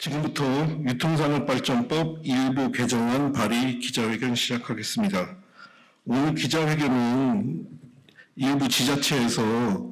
지금부터 유통산업발전법 일부 개정안 발의 기자회견 시작하겠습니다. 오늘 기자회견은 일부 지자체에서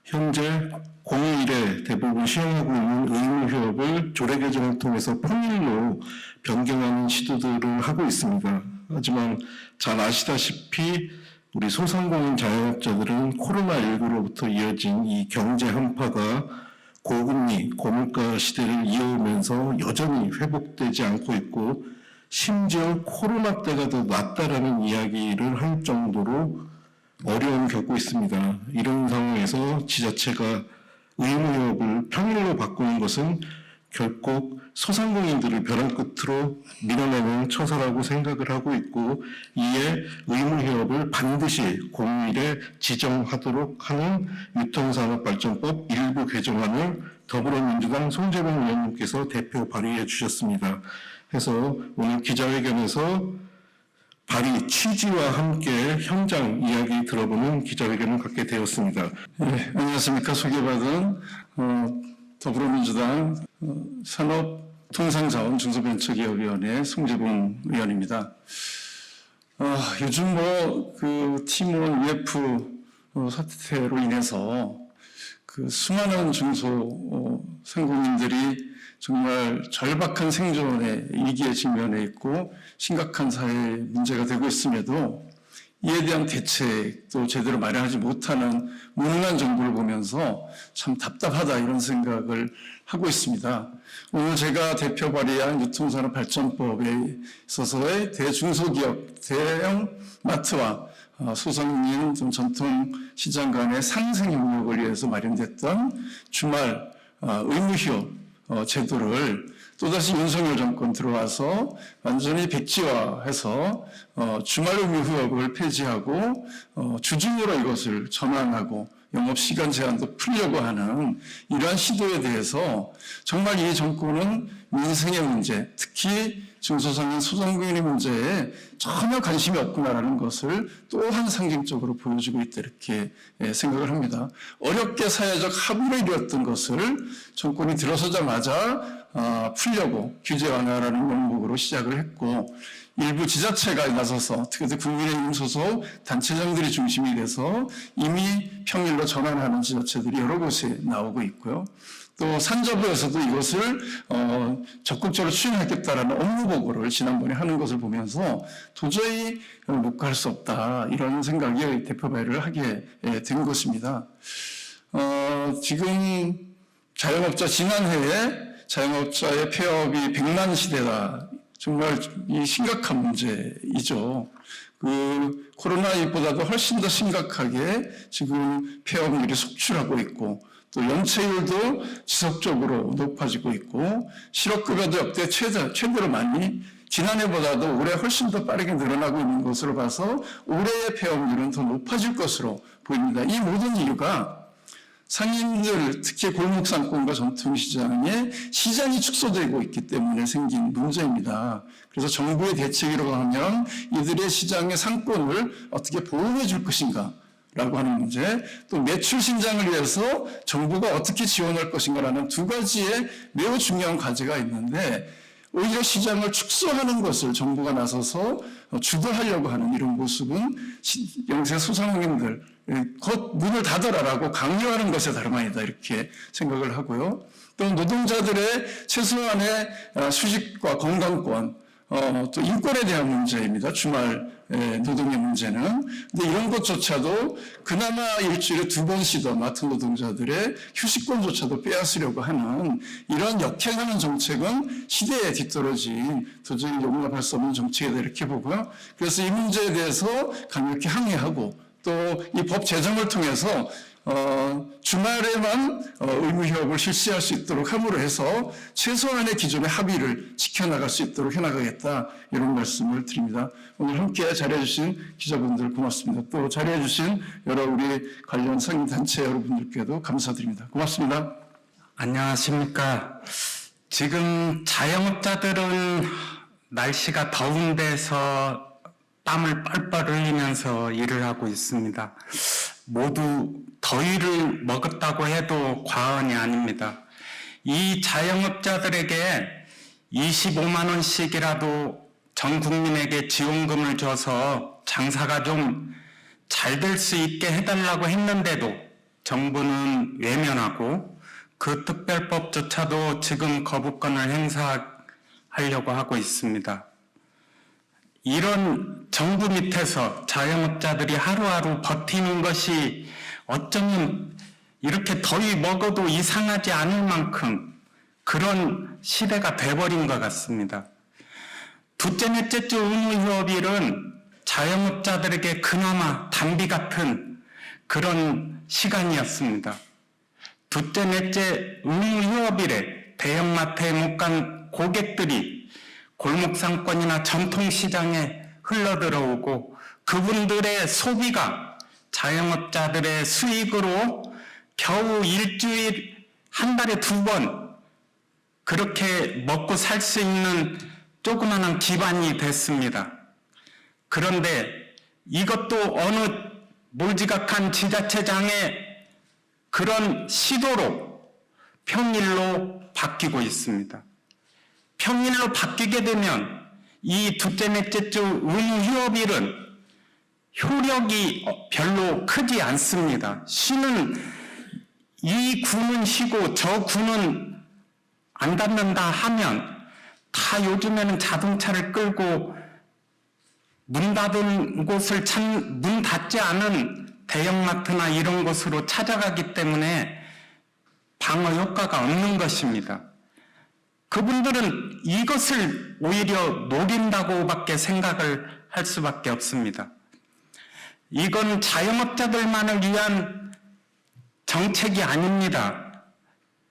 현재 공휴일에 대부분 시행하고 있는 의무휴업을 조례 개정을 통해서 평일로 변경하는 시도들을 하고 있습니다. 하지만 잘 아시다시피 우리 소상공인 자영업자들은 코로나19로부터 이어진 이 경제 한파가 고금리, 고물가 시대를 이어오면서 여전히 회복되지 않고 있고 심지어 코로나 때가 더 낫다라는 이야기를 할 정도로 어려움을 겪고 있습니다. 이런 상황에서 지자체가 의무휴업을 평일로 바꾸는 것은 결국 소상공인들을 벼랑 끝으로 밀어내는 처사라고 생각을 하고 있고, 이에 의무휴업을 반드시 공휴일에 지정하도록 하는 유통산업발전법 일부 개정안을 더불어민주당 송재봉 의원님께서 대표 발의해 주셨습니다. 해서 오늘 기자회견에서 발의 취지와 함께 현장 이야기 들어보는 기자회견을 갖게 되었습니다. 네, 안녕하십니까. 소개받은 더불어민주당 산업통상자원 중소벤처기업위원회 송재봉 의원입니다. 요즘 그 팀원 UF 사태로 인해서 그 수많은 중소상공인들이 정말 절박한 생존의 위기에 직면해 있고 심각한 사회 문제가 되고 있음에도 이에 대한 대책도 제대로 마련하지 못하는 무능한 정부를 보면서 참 답답하다 이런 생각을 하고 있습니다. 오늘 제가 대표 발의한 유통산업발전법에 있어서의 대중소기업, 대형 마트와 소상공인 전통시장 간의 상생 협력을 위해서 마련됐던 주말 의무휴업 제도를 또다시 윤석열 정권 들어와서 완전히 백지화해서 주말 의무휴업을 폐지하고 주중으로 이것을 전환하고 영업시간 제한도 풀려고 하는 이러한 시도에 대해서 정말 이 정권은 민생의 문제, 특히 중소상인 소상공인의 문제에 전혀 관심이 없구나라는 것을 또한 상징적으로 보여주고 있다 이렇게 생각을 합니다. 어렵게 사회적 합의를 이루었던 것을 정권이 들어서자마자 풀려고 규제 완화라는 명목으로 시작을 했고, 일부 지자체가 나서서 특히 국민의힘 소속 단체장들이 중심이 돼서 이미 평일로 전환하는 지자체들이 여러 곳에 나오고 있고요. 또 산자부에서도 이것을 적극적으로 추진하겠다라는 업무 보고를 지난번에 하는 것을 보면서 도저히 묵과할 수 없다 이런 생각에 대표 발의를 하게 된 것입니다. 지금 지난해에 자영업자의 폐업이 100만 시대다. 정말 이 심각한 문제이죠. 그 코로나19보다도 훨씬 더 심각하게 지금 폐업률이 속출하고 있고, 또 연체율도 지속적으로 높아지고 있고, 실업급여도 역대 최대로 많이 지난해보다도 올해 훨씬 더 빠르게 늘어나고 있는 것으로 봐서 올해의 폐업률은 더 높아질 것으로 보입니다. 이 모든 이유가 상인들, 특히 골목상권과 전통시장에 시장이 축소되고 있기 때문에 생긴 문제입니다. 그래서 정부의 대책이라고 하면 이들의 시장의 상권을 어떻게 보호해 줄 것인가 라고 하는 문제, 또 매출 신장을 위해서 정부가 어떻게 지원할 것인가라는 두 가지의 매우 중요한 과제가 있는데, 오히려 시장을 축소하는 것을 정부가 나서서 주도하려고 하는 이런 모습은 영세 소상공인들 곧 문을 닫아라라고 강요하는 것에 다름 아니다 이렇게 생각을 하고요. 또 노동자들의 최소한의 휴식과 건강권, 또 인권에 대한 문제입니다. 주말 노동의 문제는. 근데 이런 것조차도 그나마 일주일에 2번 쉬던 마트 노동자들의 휴식권조차도 빼앗으려고 하는 이런 역행하는 정책은 시대에 뒤떨어진 도저히 용납할 수 없는 정책이다 이렇게 보고요. 그래서 이 문제에 대해서 강력히 항의하고, 또 이 법 제정을 통해서 주말에만 의무휴업을 실시할 수 있도록 함으로 해서 최소한의 기존의 합의를 지켜나갈 수 있도록 해나가겠다 이런 말씀을 드립니다. 오늘 함께 자리해주신 기자분들 고맙습니다. 또 자리해주신 여러 우리 관련 상인단체 여러분들께도 감사드립니다. 고맙습니다. 안녕하십니까. 지금 자영업자들은 날씨가 더운 데서 땀을 뻘뻘 흘리면서 일을 하고 있습니다. 모두 더위를 먹었다고 해도 과언이 아닙니다. 이 자영업자들에게 25만 원씩이라도 전 국민에게 지원금을 줘서 장사가 좀 잘 될 수 있게 해달라고 했는데도 정부는 외면하고 그 특별법조차도 지금 거부권을 행사하려고 하고 있습니다. 이런 정부 밑에서 자영업자들이 하루하루 버티는 것이 어쩌면 이렇게 더위 먹어도 이상하지 않을 만큼 그런 시대가 돼버린 것 같습니다. 둘째, 넷째 주 의무휴업일은 자영업자들에게 그나마 단비 같은 그런 시간이었습니다. 둘째, 넷째 의무휴업일에 대형마트에 못 간 고객들이 골목상권이나 전통시장에 흘러들어오고 그분들의 소비가 자영업자들의 수익으로 겨우 일주일, 한 달에 2번 그렇게 먹고 살 수 있는 조그마한 기반이 됐습니다. 그런데 이것도 어느 몰지각한 지자체장의 그런 시도로 평일로 바뀌고 있습니다. 평일로 바뀌게 되면 이 둘째, 넷째 주 의무휴업일은 효력이 별로 크지 않습니다. 쉬는 이 구는 쉬고 저 구는 안 닫는다 하면 다 요즘에는 자동차를 끌고 문 닫은 곳을 문 닫지 않은 대형마트나 이런 곳으로 찾아가기 때문에 방어 효과가 없는 것입니다. 그분들은 이것을 오히려 노린다고밖에 생각을 할 수밖에 없습니다. 이건 자영업자들만을 위한 정책이 아닙니다.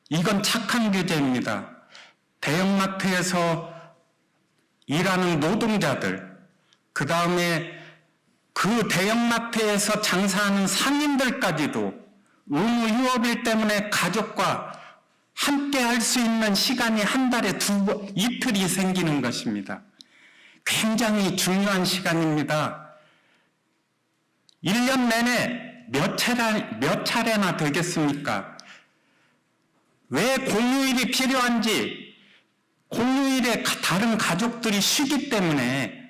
이건 착한 규제입니다. 대형마트에서 일하는 노동자들, 그 다음에 그 대형마트에서 장사하는 상인들까지도 의무휴업일 때문에 가족과 함께 할 수 있는 시간이 한 달에 이틀이 생기는 것입니다. 굉장히 중요한 시간입니다. 1년 내내 몇 차례나 되겠습니까? 왜 공휴일이 필요한지, 공휴일에 다른 가족들이 쉬기 때문에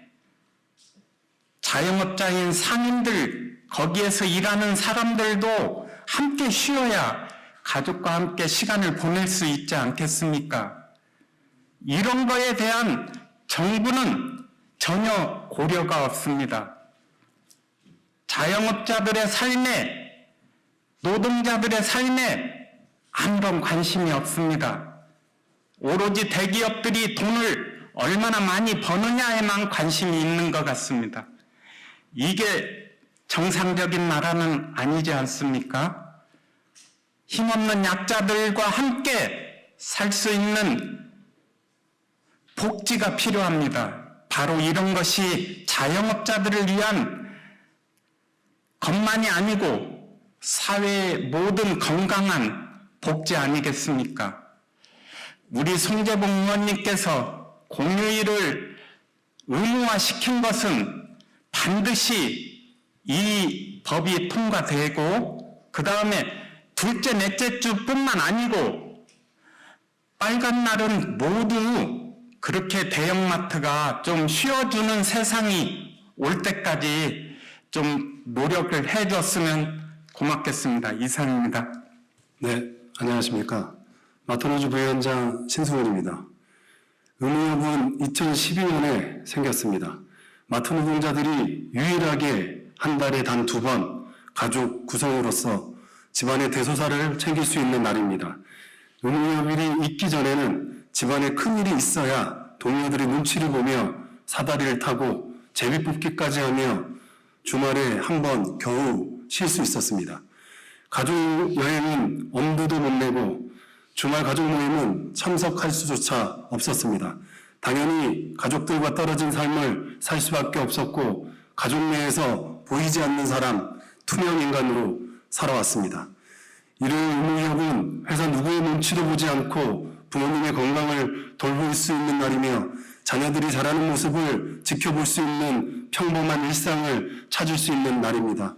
자영업자인 상인들, 거기에서 일하는 사람들도 함께 쉬어야 가족과 함께 시간을 보낼 수 있지 않겠습니까? 이런 거에 대한 정부는 전혀 고려가 없습니다. 자영업자들의 삶에, 노동자들의 삶에 아무런 관심이 없습니다. 오로지 대기업들이 돈을 얼마나 많이 버느냐에만 관심이 있는 것 같습니다. 이게 정상적인 나라는 아니지 않습니까? 힘없는 약자들과 함께 살 수 있는 복지가 필요합니다. 바로 이런 것이 자영업자들을 위한 것만이 아니고 사회의 모든 건강한 복지 아니겠습니까? 우리 송재봉 의원님께서 공휴일을 의무화시킨 것은 반드시 이 법이 통과되고 그 다음에 둘째, 넷째 주뿐만 아니고 빨간 날은 모두 그렇게 대형마트가 좀 쉬어주는 세상이 올 때까지 좀 노력을 해줬으면 고맙겠습니다. 이상입니다. 네, 안녕하십니까. 마토노즈 부위원장 신승훈입니다. 의무휴업은 2012년에 생겼습니다. 마트 노동자들이 유일하게 한 달에 단 2번 가족 구성으로서 집안의 대소사를 챙길 수 있는 날입니다. 의무휴업일이 있기 전에는 집안에 큰일이 있어야 동료들이 눈치를 보며 사다리를 타고 제비뽑기까지 하며 주말에 한 번 겨우 쉴 수 있었습니다. 가족 여행은 엄두도 못 내고 주말 가족 모임은 참석할 수조차 없었습니다. 당연히 가족들과 떨어진 삶을 살 수밖에 없었고 가족 내에서 보이지 않는 사람, 투명 인간으로 살아왔습니다. 일요일 의무휴업은 회사 누구의 눈치도 보지 않고 부모님의 건강을 돌볼 수 있는 날이며 자녀들이 자라는 모습을 지켜볼 수 있는 평범한 일상을 찾을 수 있는 날입니다.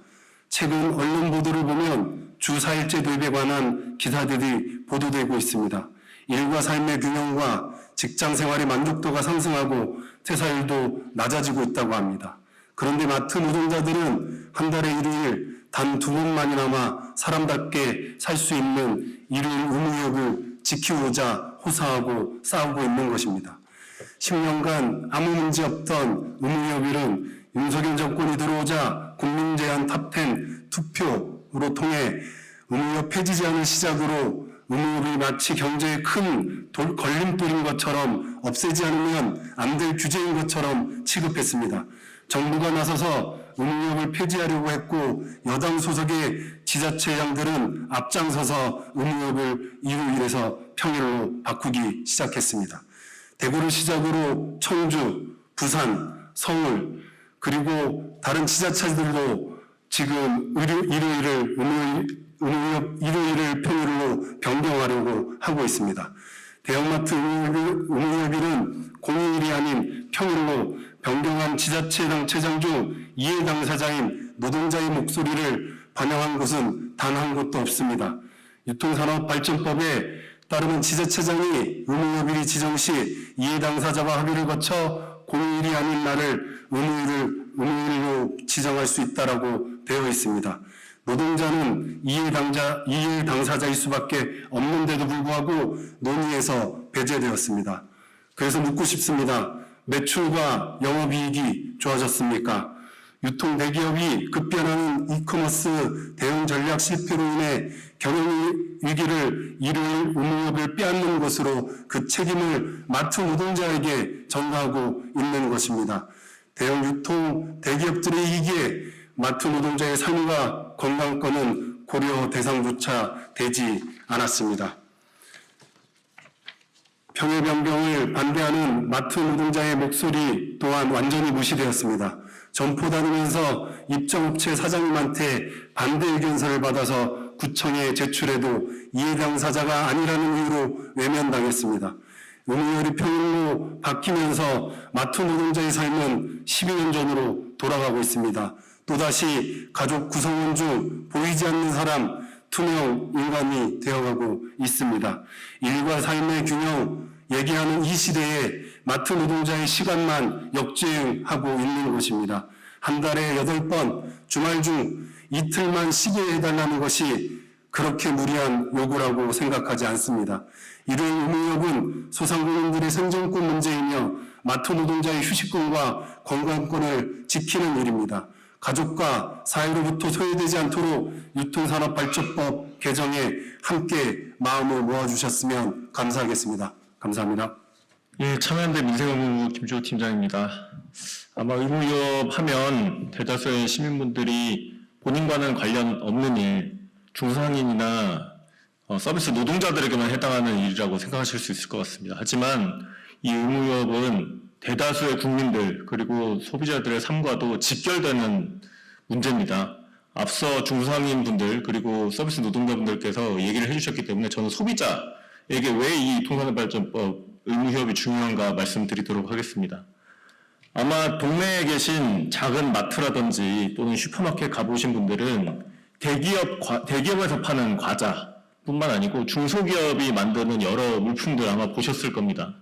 최근 언론 보도를 보면 주 4일제 도입에 관한 기사들이 보도되고 있습니다. 일과 삶의 균형과 직장 생활의 만족도가 상승하고 퇴사율도 낮아지고 있다고 합니다. 그런데 마트 노동자들은 한 달에 일요일 단 2번만이나마 사람답게 살 수 있는 일요일 의무협을 지키고자 호소하고 싸우고 있는 것입니다. 10년간 아무 문제 없던 의무협일은 윤석열 정권이 들어오자 국민 제안 탑10 투표로 통해 의무협 폐지 제안을 시작으로 의무협이 마치 경제에 큰 걸림돌인 것처럼 없애지 않으면 안 될 규제인 것처럼 취급했습니다. 정부가 나서서 의무협을 폐지하려고 했고 여당 소속의 지자체장들은 앞장서서 의무협을 일요일에서 평일로 바꾸기 시작했습니다. 대구를 시작으로 청주, 부산, 서울 그리고 다른 지자체들도 지금 일요일을 평일로 변경하려고 하고 있습니다. 대형마트 의무협일은 공휴일이 아닌 평일로 변경한 지자체장 중 이해 당사자인 노동자의 목소리를 반영한 곳은 단 한 곳도 없습니다. 유통산업발전법에 따르면 지자체장이 의무협일이 지정 시 이해 당사자와 합의를 거쳐 공휴일이 아닌 날을 의무일로 지정할 수 있다라고 되어 있습니다. 노동자는 이해 당사자일 수밖에 없는데도 불구하고 논의에서 배제되었습니다. 그래서 묻고 싶습니다. 매출과 영업이익이 좋아졌습니까? 유통 대기업이 급변하는 이커머스 대응 전략 실패로 인해 경영 위기를 일요일 의무협을 빼앗는 것으로 그 책임을 마트 노동자에게 전가하고 있는 것입니다. 대형 유통 대기업들의 이익에 마트 노동자의 삶과 건강권은 고려 대상조차 되지 않았습니다. 평일 변경을 반대하는 마트 노동자의 목소리 또한 완전히 무시되었습니다. 점포 다니면서 입점업체 사장님한테 반대 의견서를 받아서 구청에 제출해도 이해 당사자가 아니라는 이유로 외면당했습니다. 의무협이 평일로 바뀌면서 마트 노동자의 삶은 12년 전으로 돌아가고 있습니다. 또다시 가족 구성원 중 보이지 않는 사람, 투명 인간이 되어가고 있습니다. 일과 삶의 균형 얘기하는 이 시대에 마트 노동자의 시간만 역주행하고 있는 것입니다. 한 달에 8번, 주말 중 이틀만 쉬게 해달라는 것이 그렇게 무리한 요구라고 생각하지 않습니다. 일요일 의무협은 소상공인들의 생존권 문제이며 마트 노동자의 휴식권과 건강권을 지키는 일입니다. 가족과 사회로부터 소외되지 않도록 유통산업발전법 개정에 함께 마음을 모아주셨으면 감사하겠습니다. 감사합니다. 예, 참여연대 민생의무 김주호 팀장입니다. 아마 의무협 하면 대다수의 시민분들이 본인과는 관련 없는 일, 중소상인이나 서비스 노동자들에게만 해당하는 일이라고 생각하실 수 있을 것 같습니다. 하지만 이 의무협은 대다수의 국민들 그리고 소비자들의 삶과도 직결되는 문제입니다. 앞서 중소상인분들 그리고 서비스 노동자분들께서 얘기를 해주셨기 때문에 저는 소비자에게 왜 이 통산업발전법 의무협이 중요한가 말씀드리도록 하겠습니다. 아마 동네에 계신 작은 마트라든지 또는 슈퍼마켓 가보신 분들은 대기업에서 파는 과자뿐만 아니고 중소기업이 만드는 여러 물품들 아마 보셨을 겁니다.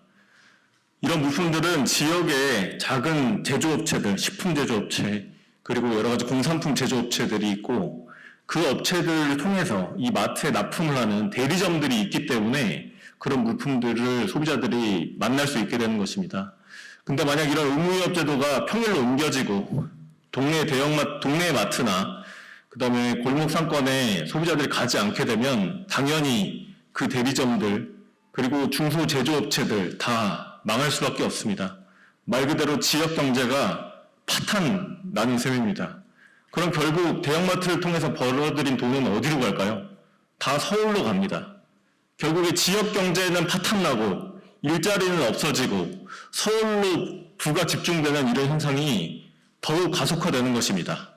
이런 물품들은 지역에 작은 제조업체들, 식품 제조업체, 그리고 여러 가지 공산품 제조업체들이 있고 그 업체들을 통해서 이 마트에 납품을 하는 대리점들이 있기 때문에 그런 물품들을 소비자들이 만날 수 있게 되는 것입니다. 근데 만약 이런 의무협 제도가 평일로 옮겨지고 동네 마트나 그다음에 골목 상권에 소비자들이 가지 않게 되면 당연히 그 대리점들 그리고 중소 제조업체들 다 망할 수밖에 없습니다. 말 그대로 지역 경제가 파탄 나는 셈입니다. 그럼 결국 대형마트를 통해서 벌어들인 돈은 어디로 갈까요? 다 서울로 갑니다. 결국에 지역 경제는 파탄나고 일자리는 없어지고 서울로 부가 집중되는 이런 현상이 더욱 가속화되는 것입니다.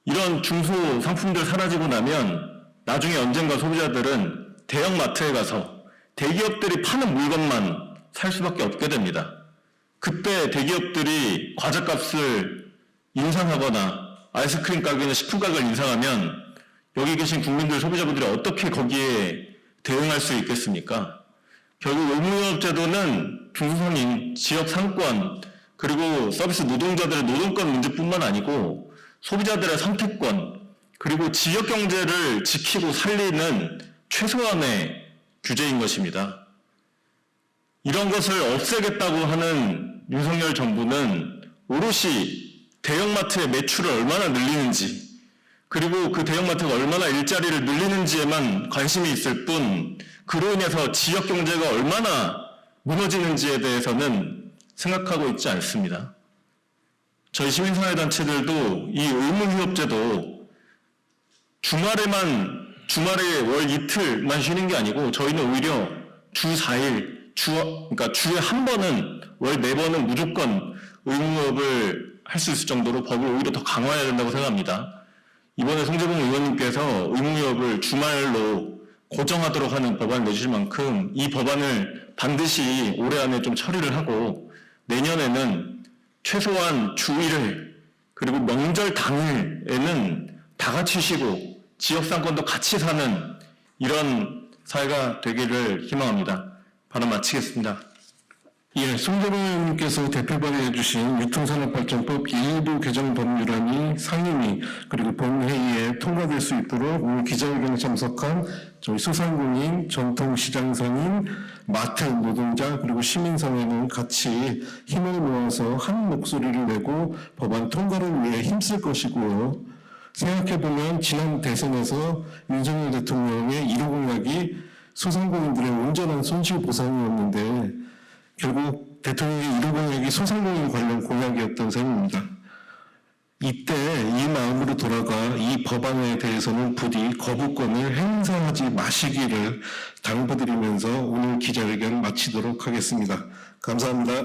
이런 중소 상품들 사라지고 나면 나중에 언젠가 소비자들은 대형마트에 가서 대기업들이 파는 물건만 살 수밖에 없게 됩니다. 그때 대기업들이 과자값을 인상하거나 아이스크림 가격이나 식품 가격을 인상하면 여기 계신 국민들, 소비자분들이 어떻게 거기에 대응할 수 있겠습니까? 결국 의무협제도는 중소상인, 지역 상권, 그리고 서비스 노동자들의 노동권 문제뿐만 아니고 소비자들의 선택권, 그리고 지역 경제를 지키고 살리는 최소한의 규제인 것입니다. 이런 것을 없애겠다고 하는 윤석열 정부는 오롯이 대형마트의 매출을 얼마나 늘리는지, 그리고 그 대형마트가 얼마나 일자리를 늘리는지에만 관심이 있을 뿐, 그로 인해서 지역 경제가 얼마나 무너지는지에 대해서는 생각하고 있지 않습니다. 저희 시민사회단체들도 이 의무휴업제도 주말에 월 이틀만 쉬는 게 아니고 저희는 오히려 주 4일, 그러니까 주에 한 번은, 월 4번은 무조건 의무휴업을 할 수 있을 정도로 법을 오히려 더 강화해야 된다고 생각합니다. 이번에 송재봉 의원님께서 의무휴업을 주말로 고정하도록 하는 법안을 내주실 만큼 이 법안을 반드시 올해 안에 좀 처리를 하고 내년에는 최소한 주 1회 그리고 명절 당일에는 다 같이 쉬고 지역상권도 같이 사는 이런 사회가 되기를 희망합니다. 발언 마치겠습니다. 예, 송재봉 의원님께서 대표 발의해 주신 유통산업발전법 일부 개정 법률안이 상임위 그리고 본회의에 통과될 수 있도록 오늘 기자회견에 참석한 저희 소상공인, 전통시장상인, 마트 노동자 그리고 시민사회는 같이 힘을 모아서 한 목소리를 내고 법안 통과를 위해 힘쓸 것이고요. 생각해보면 지난 대선에서 윤석열 대통령의 1호 공약이 소상공인들의 온전한 손실보상이었는데 결국 대통령의 1호 공약이 소상공인 관련 공약이었던 셈입니다. 이때 이 마음으로 돌아가 이 법안에 대해서는 부디 거부권을 행사하지 마시기를 당부드리면서 오늘 기자회견 마치도록 하겠습니다. 감사합니다.